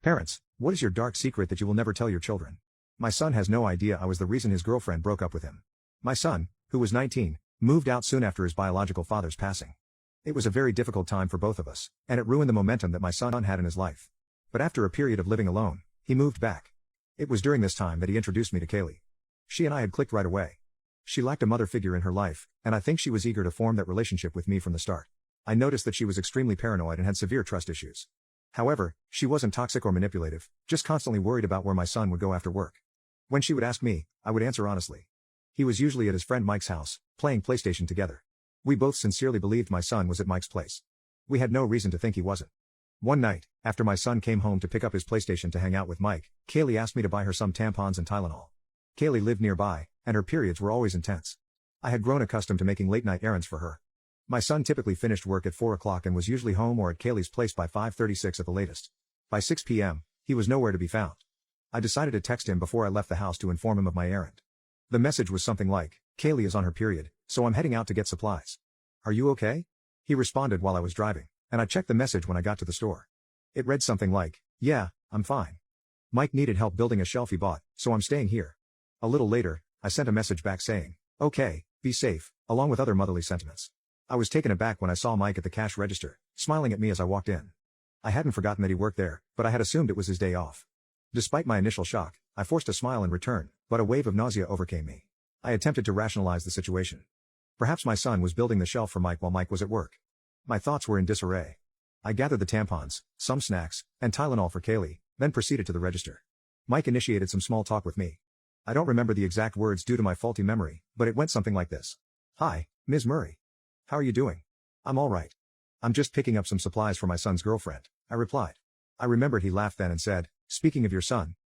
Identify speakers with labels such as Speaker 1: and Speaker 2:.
Speaker 1: Parents, what is your dark secret that you will never tell your children? My son has no idea I was the reason his girlfriend broke up with him. My son, who was 19, moved out soon after his biological father's passing. It was a very difficult time for both of us, and it ruined the momentum that my son had in his life. But after a period of living alone, he moved back. It was during this time that he introduced me to Kaylee. She and I had clicked right away. She lacked a mother figure in her life, and I think she was eager to form that relationship with me from the start. I noticed that she was extremely paranoid and had severe trust issues. However, she wasn't toxic or manipulative, just constantly worried about where my son would go after work. When she would ask me, I would answer honestly. He was usually at his friend Mike's house, playing PlayStation together. We both sincerely believed my son was at Mike's place. We had no reason to think he wasn't. One night, after my son came home to pick up his PlayStation to hang out with Mike, Kaylee asked me to buy her some tampons and Tylenol. Kaylee lived nearby, and her periods were always intense. I had grown accustomed to making late-night errands for her. My son typically finished work at 4 o'clock and was usually home or at Kaylee's place by 5:36 at the latest. By 6 p.m., he was nowhere to be found. I decided to text him before I left the house to inform him of my errand. The message was something like, "Kaylee is on her period, so I'm heading out to get supplies. Are you okay?" He responded while I was driving, and I checked the message when I got to the store. It read something like, "Yeah, I'm fine. Mike needed help building a shelf he bought, so I'm staying here." A little later, I sent a message back saying, "Okay, be safe," along with other motherly sentiments. I was taken aback when I saw Mike at the cash register, smiling at me as I walked in. I hadn't forgotten that he worked there, but I had assumed it was his day off. Despite my initial shock, I forced a smile in return, but a wave of nausea overcame me. I attempted to rationalize the situation. Perhaps my son was building the shelf for Mike while Mike was at work. My thoughts were in disarray. I gathered the tampons, some snacks, and Tylenol for Kaylee, then proceeded to the register. Mike initiated some small talk with me. I don't remember the exact words due to my faulty memory, but it went something like this. "Hi, Ms. Murray. How are you doing?" "I'm all right. I'm just picking up some supplies for my son's girlfriend," I replied. I remembered he laughed then and said, "Speaking of your son,